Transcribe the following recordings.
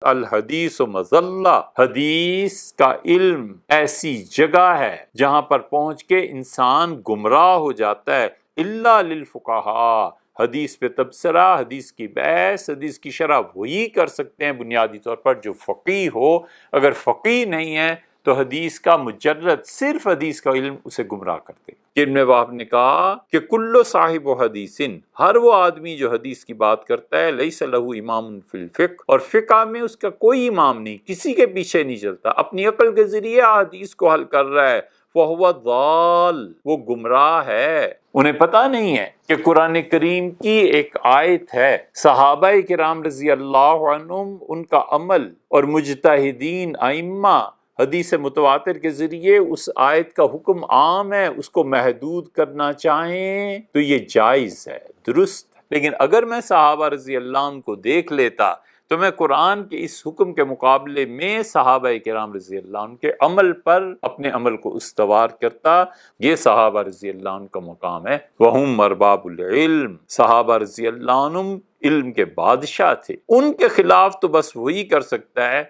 الحدیث مظلہ، حدیث کا علم ایسی جگہ ہے جہاں پر پہنچ کے انسان گمراہ ہو جاتا ہے۔ الا للفقہاء، حدیث پہ تبصرہ، حدیث کی بحث، حدیث کی شرح وہی کر سکتے ہیں بنیادی طور پر جو فقیہ ہو۔ اگر فقیہ نہیں ہے تو حدیث کا مجرد صرف حدیث کا علم اسے گمراہ کرتے۔ ابن وہب نے کہا کہ کل صاحب حدیث، ہر وہ آدمی جو حدیث کی بات کرتا ہے، لیس لہ امام فی الفقہ، اور فقہ میں اس کا کوئی امام نہیں، کسی کے پیچھے نہیں چلتا، اپنی عقل کے ذریعے حدیث کو حل کر رہا ہے، فہو ضال، وہ گمراہ ہے۔ انہیں پتہ نہیں ہے کہ قرآن کریم کی ایک آیت ہے، صحابہ کرام رضی اللہ عنہم، ان کا عمل اور مجتہدین ائمہ حدیث متواتر کے ذریعے اس آیت کا حکم عام ہے، اس کو محدود کرنا چاہیں تو یہ جائز ہے، درست ہے۔ لیکن اگر میں صحابہ رضی اللہ عنہ کو دیکھ لیتا تو میں قرآن کے اس حکم کے مقابلے میں صحابہ کرام رضی اللہ عنہ کے عمل پر اپنے عمل کو استوار کرتا۔ یہ صحابہ رضی اللہ عنہ کا مقام ہے۔ وَهُمْ أَرْبَابُ الْعِلْمِ، صحابہ رضی اللہ عنہم علم کے بادشاہ تھے، ان کے خلاف تو بس وہی کر سکتا ہے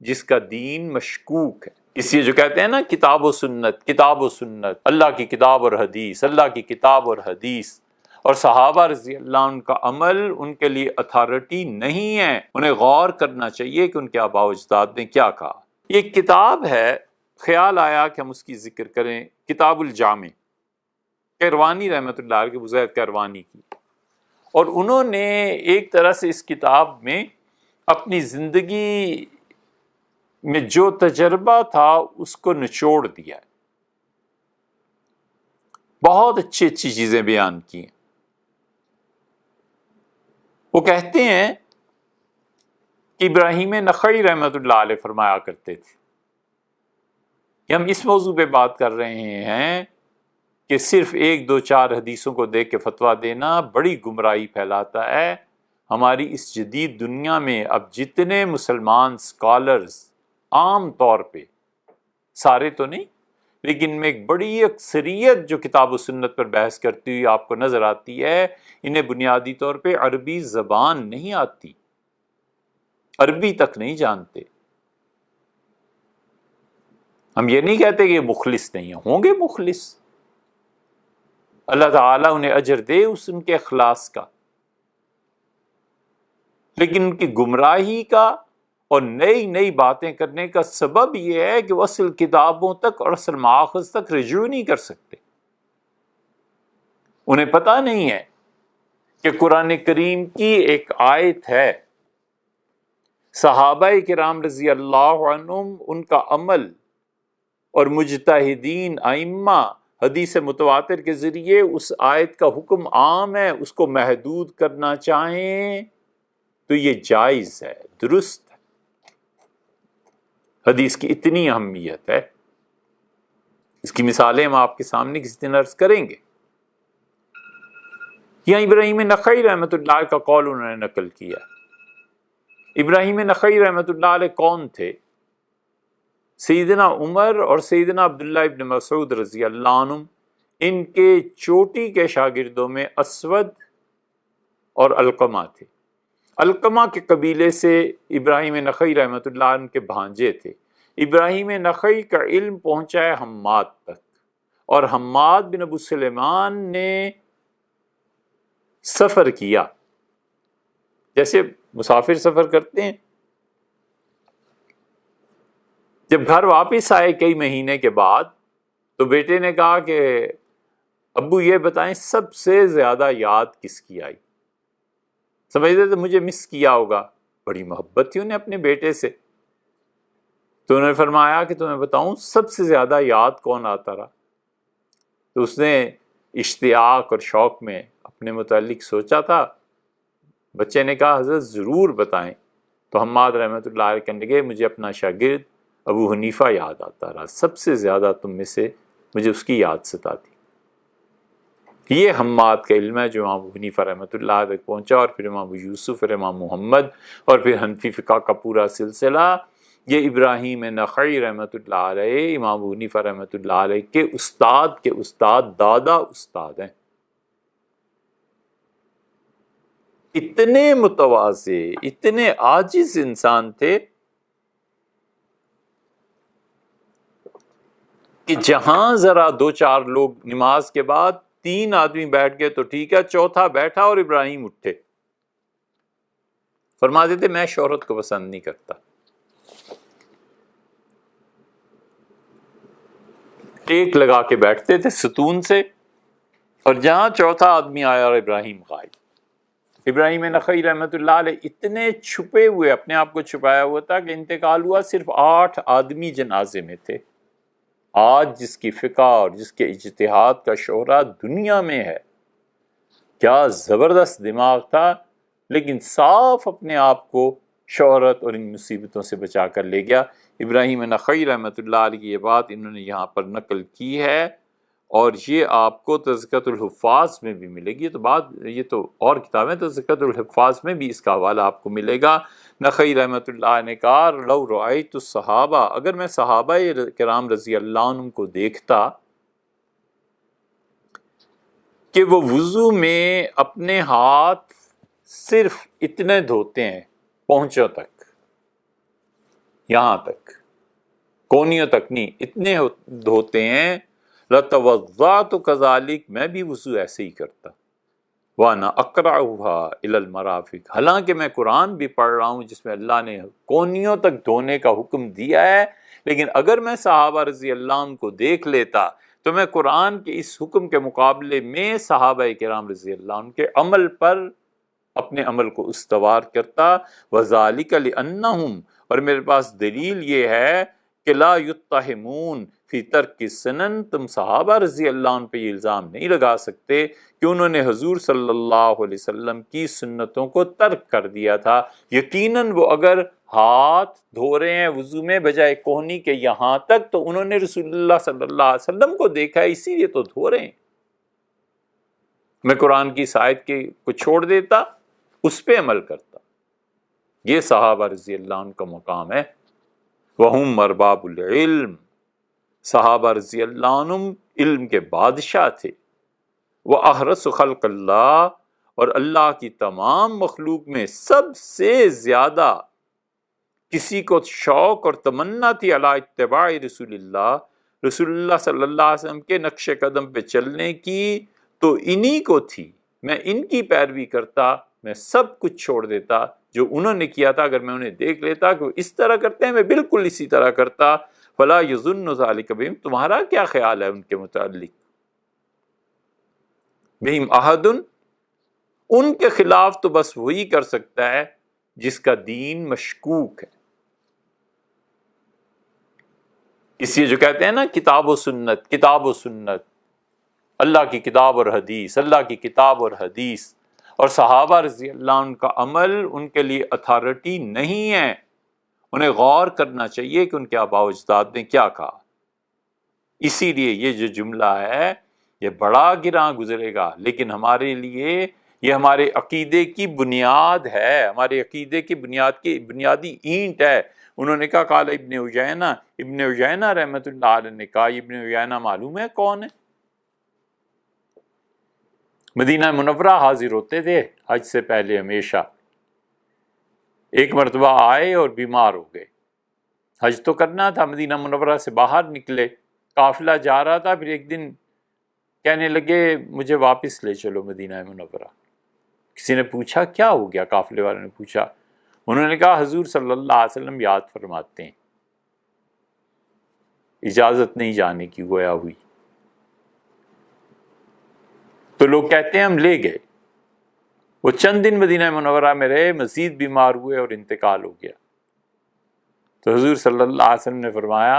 جس کا دین مشکوک ہے۔ اس لیے جو کہتے ہیں نا کتاب و سنت، کتاب و سنت، اللہ کی کتاب اور حدیث، اللہ کی کتاب اور حدیث، اور صحابہ رضی اللہ عنہ کا عمل ان کے لیے اتھارٹی نہیں ہے۔ انہیں غور کرنا چاہیے کہ ان کے آباء و اجداد نے کیا کہا۔ یہ ایک کتاب ہے، خیال آیا کہ ہم اس کی ذکر کریں، کتاب الجامع، کیروانی رحمۃ اللہ علیہ، ابو زید کیروانی کی، اور انہوں نے ایک طرح سے اس کتاب میں اپنی زندگی میں جو تجربہ تھا اس کو نچوڑ دیا ہے، بہت اچھی اچھی چیزیں بیان کی ہیں۔ وہ کہتے ہیں کہ ابراہیم نخعی رحمۃ اللہ علیہ فرمایا کرتے تھے کہ ہم اس موضوع پہ بات کر رہے ہیں کہ صرف ایک دو چار حدیثوں کو دیکھ کے فتویٰ دینا بڑی گمراہی پھیلاتا ہے۔ ہماری اس جدید دنیا میں اب جتنے مسلمان اسکالرز عام طور پہ، سارے تو نہیں لیکن میں ایک بڑی اکثریت جو کتاب و سنت پر بحث کرتی ہوئی آپ کو نظر آتی ہے، انہیں بنیادی طور پہ عربی زبان نہیں آتی، عربی تک نہیں جانتے۔ ہم یہ نہیں کہتے کہ یہ مخلص نہیں ہوں گے، مخلص، اللہ تعالیٰ انہیں اجر دے اس ان کے اخلاص کا، لیکن ان کی گمراہی کا اور نئی نئی باتیں کرنے کا سبب یہ ہے کہ وہ اصل کتابوں تک اور اصل مآخذ تک رجوع نہیں کر سکتے۔ انہیں پتہ نہیں ہے کہ قرآن کریم کی ایک آیت ہے، صحابہ کرام رضی اللہ عنہم، ان کا عمل اور مجتہدین ائمہ حدیث متواتر کے ذریعے اس آیت کا حکم عام ہے، اس کو محدود کرنا چاہیں تو یہ جائز ہے، درست ہے۔ حدیث کی اتنی اہمیت ہے، اس کی مثالیں ہم آپ کے سامنے کسی دن عرض کریں گے۔ یہاں ابراہیم نخعی رحمۃ اللہ علیہ کا قول انہوں نے نقل کیا۔ ابراہیم نخعی رحمۃ اللہ علیہ کون تھے؟ سیدنا عمر اور سیدنا عبداللہ ابن مسعود رضی اللہ عنہ، ان کے چوٹی کے شاگردوں میں اسود اور علقمہ تھے۔ علقمہ کے قبیلے سے ابراہیم نخعی رحمۃ اللہ عنہ کے بھانجے تھے۔ ابراہیم نخعی کا علم پہنچا ہے حماد تک، اور حماد بن ابو سلیمان نے سفر کیا، جیسے مسافر سفر کرتے ہیں۔ جب گھر واپس آئے کئی مہینے کے بعد تو بیٹے نے کہا کہ ابو یہ بتائیں سب سے زیادہ یاد کس کی آئی؟ سمجھتے تھے مجھے مس کیا ہوگا، بڑی محبت تھی انہیں اپنے بیٹے سے۔ تو انہوں نے فرمایا کہ تمہیں بتاؤں سب سے زیادہ یاد کون آتا رہا؟ تو اس نے اشتیاق اور شوق میں اپنے متعلق سوچا تھا۔ بچے نے کہا حضرت ضرور بتائیں۔ تو حماد رحمۃ اللہ علیہ کہنے لگے مجھے اپنا شاگرد ابو حنیفہ یاد آتا رہا، سب سے زیادہ تم میں سے مجھے اس کی یاد ستاتی۔ یہ حماد کا علم ہے جو امام ابو حنیفہ رحمۃ اللہ علیہ تک پہنچا، اور پھر امام ابو یوسف، پھر امام محمد، اور پھر حنفی فقہ کا پورا سلسلہ۔ یہ ابراہیم نخعی رحمۃ اللہ علیہ امام ابو حنیفہ رحمۃ اللہ علیہ کے استاد دادا استاد ہیں۔ اتنے متواضع، اتنے عاجز انسان تھے کہ جہاں ذرا دو چار لوگ نماز کے بعد 3 آدمی بیٹھ گئے تو ٹھیک ہے، چوتھا بیٹھا اور ابراہیم اٹھے، فرماتے تھے میں شہرت کو پسند نہیں کرتا، ٹیک لگا کے بیٹھتے تھے ستون سے، اور جہاں چوتھا آدمی آیا اور ابراہیم غائب۔ ابراہیم نخعی رحمۃ اللہ علیہ اتنے چھپے ہوئے، اپنے آپ کو چھپایا ہوا تھا کہ انتقال ہوا صرف 8 آدمی جنازے میں تھے۔ آج جس کی فقہ اور جس کے اجتہاد کا شہرہ دنیا میں ہے، کیا زبردست دماغ تھا، لیکن صاف اپنے آپ کو شہرت اور ان مصیبتوں سے بچا کر لے گیا۔ ابراہیم نخعی رحمۃ اللہ علیہ کی یہ بات انہوں نے یہاں پر نقل کی ہے، اور یہ آپ کو تذکرۃ الحفاظ میں بھی ملے گی، یہ تو اور کتابیں، تذکرۃ الحفاظ میں بھی اس کا حوالہ آپ کو ملے گا۔ نخعی رحمۃ اللہ نے کہا لو رأیت الصحابہ، اگر میں صحابہ کرام رضی اللہ عنہم کو دیکھتا کہ وہ وضو میں اپنے ہاتھ صرف اتنے دھوتے ہیں، پہنچوں تک، یہاں تک، کونیوں تک نہیں، اتنے دھوتے ہیں، لَتَوَضَّعْتُ كَذَلِكَ، میں بھی وضو ایسے ہی کرتا، وَأَنَا أَقْرَأُهَا إِلَى الْمَرَافِقِ، حالانکہ میں قرآن بھی پڑھ رہا ہوں جس میں اللہ نے کونیوں تک دھونے کا حکم دیا ہے، لیکن اگر میں صحابہ رضی اللہ عنہ کو دیکھ لیتا تو میں قرآن کے اس حکم کے مقابلے میں صحابہ کرام رضی اللہ عنہ کے عمل پر اپنے عمل کو استوار کرتا۔ وَذَلِكَ لِأَنَّهُمْ، اور میرے پاس دلیل یہ ہے کہ لا یتہمون فی ترک سنن، تم صحابہ رضی اللہ عنہ پہ یہ الزام نہیں لگا سکتے کہ انہوں نے حضور صلی اللہ علیہ وسلم کی سنتوں کو ترک کر دیا تھا۔ یقیناً وہ اگر ہاتھ دھو رہے ہیں وضو میں بجائے کوہنی کے یہاں تک، تو انہوں نے رسول اللہ صلی اللہ علیہ وسلم کو دیکھا ہے، اسی لیے تو دھو رہے ہیں۔ میں قرآن کی اس آیت کو چھوڑ دیتا، اس پہ عمل کرتا۔ یہ صحابہ رضی اللہ عنہ کا مقام ہے۔ وَهُمْ أَرْبَابُ الْعِلْمِ، صحابہ رضی اللہ عنہم علم کے بادشاہ تھے۔ وَأَحْرَصُ خَلْقِ اللَّهِ، اور اللہ کی تمام مخلوق میں سب سے زیادہ کسی کو شوق اور تمنا تھی علی اتباع رسول اللہ، رسول اللہ صلی اللہ علیہ وسلم کے نقش قدم پہ چلنے کی، تو انہی کو تھی۔ میں ان کی پیروی کرتا، میں سب کچھ چھوڑ دیتا جو انہوں نے کیا تھا، اگر میں انہیں دیکھ لیتا کہ وہ اس طرح کرتے ہیں میں بالکل اسی طرح کرتا۔ فلا یظن ذلک بہم، تمہارا کیا خیال ہے ان کے متعلق؟ بہم احد، ان کے خلاف تو بس وہی کر سکتا ہے جس کا دین مشکوک ہے۔ اس لیے جو کہتے ہیں نا کتاب و سنت، کتاب و سنت، اللہ کی کتاب اور حدیث، اللہ کی کتاب اور حدیث، اور صحابہ رضی اللہ عنہ کا عمل ان کے لیے اتھارٹی نہیں ہے۔ انہیں غور کرنا چاہیے کہ ان کے آباء و اجداد نے کیا کہا۔ اسی لیے یہ جو جملہ ہے یہ بڑا گراں گزرے گا، لیکن ہمارے لیے یہ ہمارے عقیدے کی بنیاد ہے، ہمارے عقیدے کی بنیاد کی بنیادی اینٹ ہے۔ انہوں نے کہا قال ابن عیینہ، ابن عیینہ رحمۃ اللہ علیہ نے کہا، ابن عیینہ معلوم ہے کون ہے؟ مدینہ منورہ حاضر ہوتے تھے حج سے پہلے ہمیشہ۔ ایک مرتبہ آئے اور بیمار ہو گئے، حج تو کرنا تھا، مدینہ منورہ سے باہر نکلے، قافلہ جا رہا تھا، پھر ایک دن کہنے لگے مجھے واپس لے چلو مدینہ منورہ۔ کسی نے پوچھا کیا ہو گیا؟ قافلے والوں نے پوچھا، انہوں نے کہا حضور صلی اللہ علیہ وسلم یاد فرماتے ہیں، اجازت نہیں جانے کی گویا ہوئی۔ تو لوگ کہتے ہیں ہم لے گئے، وہ چند دن مدینہ منورہ میں رہے، مزید بیمار ہوئے اور انتقال ہو گیا۔ تو حضور صلی اللہ علیہ وسلم نے فرمایا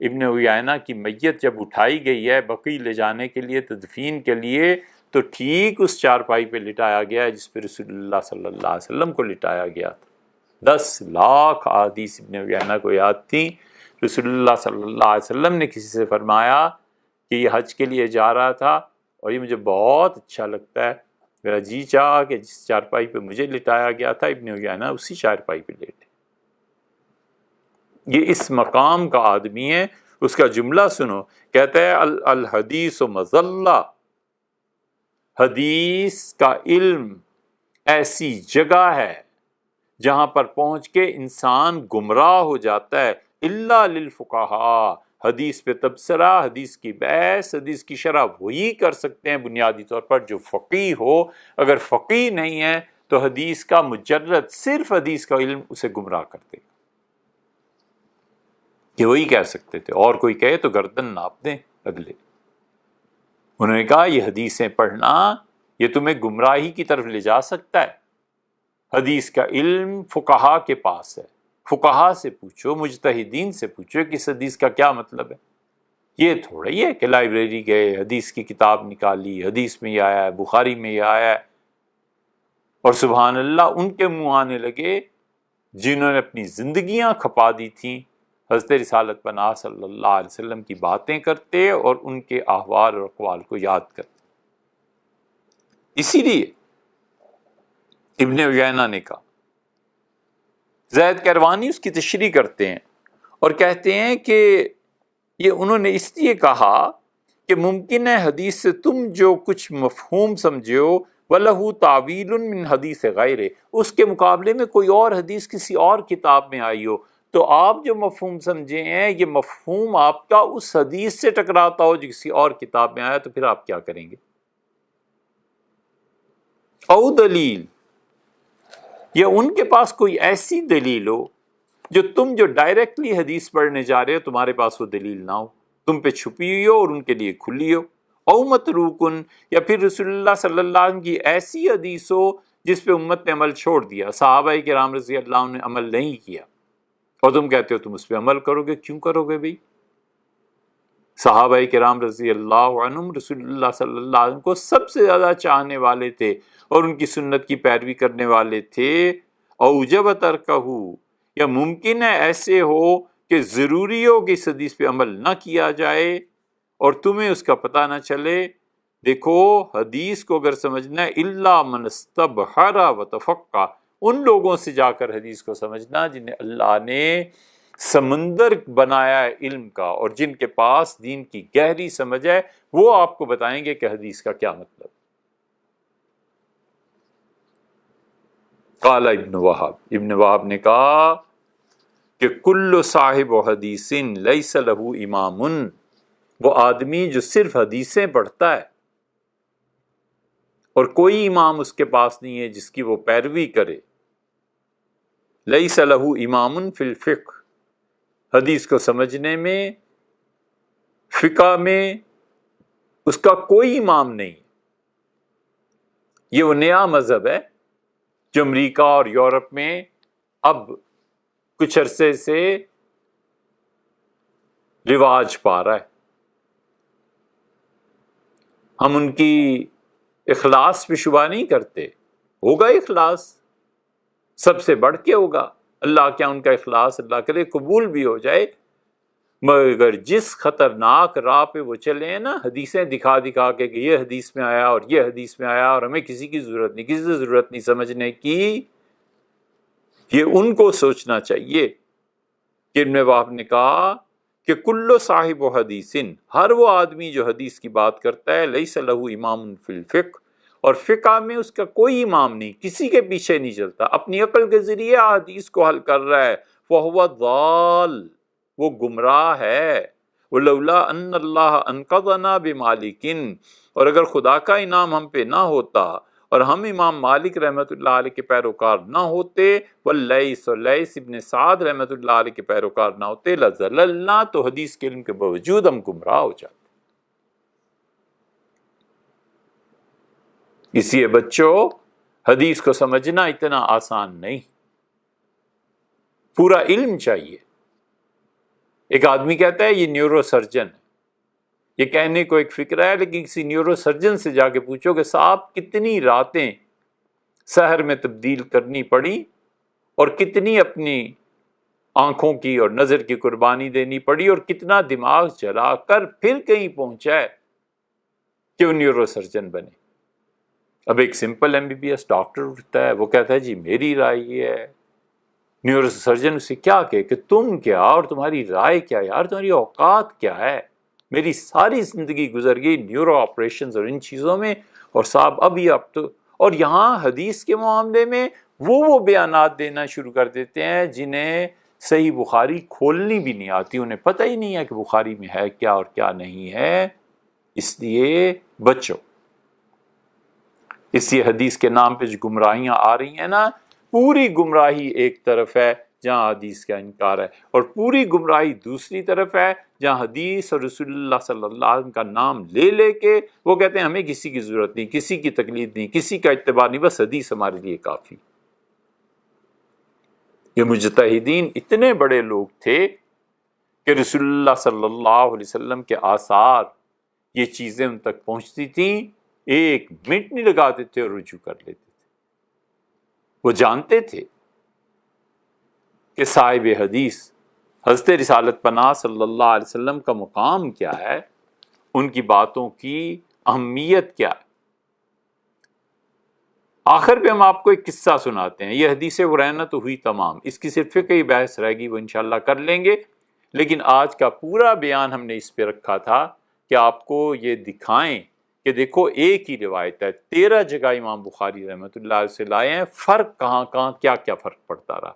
ابن عیینہ کی میت جب اٹھائی گئی ہے بقیع لے جانے کے لیے، تدفین کے لیے، تو ٹھیک اس چارپائی پہ لٹایا گیا ہے جس پہ رسول اللہ صلی اللہ علیہ وسلم کو لٹایا گیا تھا۔ 10 لاکھ احادیث ابن عیینہ کو یاد تھیں۔ رسول اللہ صلی اللہ علیہ وسلم نے کسی سے فرمایا کہ یہ حج کے لیے جا رہا تھا اور یہ مجھے بہت اچھا لگتا ہے، میرا جی چاہا کہ جس چارپائی پہ مجھے لٹایا گیا تھا ابن عیینہ اسی چارپائی پہ لیٹے۔ یہ اس مقام کا آدمی ہے۔ اس کا جملہ سنو، کہتا ہے الحدیث مظلہ، حدیث کا علم ایسی جگہ ہے جہاں پر پہنچ کے انسان گمراہ ہو جاتا ہے، الا للفقہاء، حدیث پہ تبصرہ، حدیث کی بحث، حدیث کی شرح وہی کر سکتے ہیں بنیادی طور پر جو فقیہ ہو۔ اگر فقیہ نہیں ہے تو حدیث کا مجرد صرف حدیث کا علم اسے گمراہ کر دے گا۔ کہ وہی کہہ سکتے تھے، اور کوئی کہے تو گردن ناپ دیں اگلے۔ انہوں نے کہا یہ حدیثیں پڑھنا یہ تمہیں گمراہی کی طرف لے جا سکتا ہے۔ حدیث کا علم فقہا کے پاس ہے، فقہا سے پوچھو، مجتہدین سے پوچھو کہ اس حدیث کا کیا مطلب ہے۔ یہ تھوڑا ہی ہے کہ لائبریری گئے، حدیث کی کتاب نکالی، حدیث میں یہ آیا ہے، بخاری میں یہ آیا ہے، اور سبحان اللہ ان کے منہ آنے لگے جنہوں نے اپنی زندگیاں کھپا دی تھیں حضرت رسالت پناہ صلی اللہ علیہ وسلم کی باتیں کرتے اور ان کے احوال اور اقوال کو یاد کرتے۔ اسی لیے ابن عیینہ نے کہا، زید کیروانی اس کی تشریح کرتے ہیں اور کہتے ہیں کہ یہ انہوں نے اس لیے کہا کہ ممکن ہے حدیث سے تم جو کچھ مفہوم سمجھو وَلَهُ تَعْوِيلٌ مِّن حدیث غیرِ، اس کے مقابلے میں کوئی اور حدیث کسی اور کتاب میں آئی ہو، تو آپ جو مفہوم سمجھے ہیں یہ مفہوم آپ کا اس حدیث سے ٹکراتا ہو جو کسی اور کتاب میں آیا، تو پھر آپ کیا کریں گے؟ او دلیل، یا ان کے پاس کوئی ایسی دلیل ہو جو تم جو ڈائریکٹلی حدیث پڑھنے جا رہے ہو تمہارے پاس وہ دلیل نہ ہو، تم پہ چھپی ہوئی ہو اور ان کے لیے کھلی ہو۔ او متروکن، یا پھر رسول اللہ صلی اللہ علیہ وسلم کی ایسی حدیث ہو جس پہ امت نے عمل چھوڑ دیا، صحابہ کرام رضی اللہ عنہ نے عمل نہیں کیا، اور تم کہتے ہو تم اس پہ عمل کرو گے۔ کیوں کرو گے بھائی؟ صحابہ کرام رضی اللہ عنہم رسول اللہ صلی اللہ علیہ وسلم کو سب سے زیادہ چاہنے والے تھے اور ان کی سنت کی پیروی کرنے والے تھے۔ اوجب ترکہ، یا ممکن ہے ایسے ہو کہ ضروری ہو کہ اس حدیث پہ عمل نہ کیا جائے اور تمہیں اس کا پتہ نہ چلے۔ دیکھو حدیث کو اگر سمجھنا ہے الا من استبحر وتفقہ، ان لوگوں سے جا کر حدیث کو سمجھنا جنہیں اللہ نے سمندر بنایا ہے علم کا اور جن کے پاس دین کی گہری سمجھ ہے، وہ آپ کو بتائیں گے کہ حدیث کا کیا مطلب۔ قال ابن وہب نے کہا کہ کل صاحب حدیث لیس لہ امام، وہ آدمی جو صرف حدیثیں پڑھتا ہے اور کوئی امام اس کے پاس نہیں ہے جس کی وہ پیروی کرے، لیس لہ امام فی الفقہ، حدیث کو سمجھنے میں، فقہ میں اس کا کوئی امام نہیں۔ یہ وہ نیا مذہب ہے جو امریکہ اور یورپ میں اب کچھ عرصے سے رواج پا رہا ہے۔ ہم ان کی اخلاص پہ شبہ نہیں کرتے، ہوگا اخلاص، سب سے بڑھ کے ہوگا، اللہ کیا ان کا اخلاص اللہ کرے قبول بھی ہو جائے، مگر جس خطرناک راہ پہ وہ چلے ہیں نا، حدیثیں دکھا دکھا کے کہ یہ حدیث میں آیا اور یہ حدیث میں آیا اور ہمیں کسی کی ضرورت نہیں، کسی سے ضرورت نہیں سمجھنے کی، یہ ان کو سوچنا چاہیے کہ ابن وہب نے کہا کہ کل صاحب حدیث، ہر وہ آدمی جو حدیث کی بات کرتا ہے، لیس لہ امام فی الفقہ، اور فقہ میں اس کا کوئی امام نہیں، کسی کے پیچھے نہیں چلتا، اپنی عقل کے ذریعے حدیث کو حل کر رہا ہے، فہو ضال، وہ گمراہ ہے۔ ولولا ان اللہ انقذنا بمالک، اور اگر خدا کا انعام ہم پہ نہ ہوتا اور ہم امام مالک رحمۃ اللہ علیہ کے پیروکار نہ ہوتے، واللیث، اور لیث ابن سعد رحمۃ اللہ علیہ کے پیروکار نہ ہوتے، لضللنا، تو حدیث کے علم کے باوجود ہم گمراہ ہو جاتے۔ اس لیے بچوں حدیث کو سمجھنا اتنا آسان نہیں، پورا علم چاہیے۔ ایک آدمی کہتا ہے یہ نیورو سرجن ہے، یہ کہنے کو ایک فکر ہے، لیکن کسی نیورو سرجن سے جا کے پوچھو کہ صاحب کتنی راتیں سحر میں تبدیل کرنی پڑی اور کتنی اپنی آنکھوں کی اور نظر کی قربانی دینی پڑی اور کتنا دماغ جلا کر پھر کہیں پہنچا ہے کہ وہ نیورو سرجن بنے۔ اب ایک سمپل MBBS ڈاکٹر اٹھتا ہے، وہ کہتا ہے جی میری رائے یہ ہے، نیورو سرجن اسے کیا کہے کہ تم کیا اور تمہاری رائے کیا، یار تمہاری اوقات کیا ہے، میری ساری زندگی گزر گئی نیورو آپریشنز اور ان چیزوں میں، اور صاحب اب یہ اب تو اور یہاں حدیث کے معاملے میں وہ بیانات دینا شروع کر دیتے ہیں جنہیں صحیح بخاری کھولنی بھی نہیں آتی، انہیں پتہ ہی نہیں ہے کہ بخاری میں ہے کیا اور کیا نہیں ہے، اس لیے بچو۔ اس لیے حدیث کے نام پہ جو گمراہیاں آ رہی ہیں نا، پوری گمراہی ایک طرف ہے جہاں حدیث کا انکار ہے، اور پوری گمراہی دوسری طرف ہے جہاں حدیث اور رسول اللہ صلی اللہ علیہ وسلم کا نام لے لے کے وہ کہتے ہیں ہمیں کسی کی ضرورت نہیں، کسی کی تقلید نہیں، کسی کا اتباع نہیں، بس حدیث ہمارے لیے کافی۔ یہ مجتہدین اتنے بڑے لوگ تھے کہ رسول اللہ صلی اللہ علیہ وسلم کے آثار، یہ چیزیں ان تک پہنچتی تھیں، ایک منٹ نہیں لگاتے تھے اور رجوع کر لیتے تھے۔ وہ جانتے تھے کہ صاحب حدیث حضرت رسالت پناہ صلی اللہ علیہ وسلم کا مقام کیا ہے، ان کی باتوں کی اہمیت کیا ہے۔ آخر پہ ہم آپ کو ایک قصہ سناتے ہیں، یہ حدیث ورینہ تو ہوئی تمام، اس کی صرف فقہی بحث رہ گی، وہ انشاءاللہ کر لیں گے، لیکن آج کا پورا بیان ہم نے اس پہ رکھا تھا کہ آپ کو یہ دکھائیں کہ دیکھو ایک ہی روایت ہے، 13 جگہ امام بخاری رحمۃ اللہ علیہ سے لائے ہیں، فرق کہاں کہاں کیا کیا فرق پڑتا رہا۔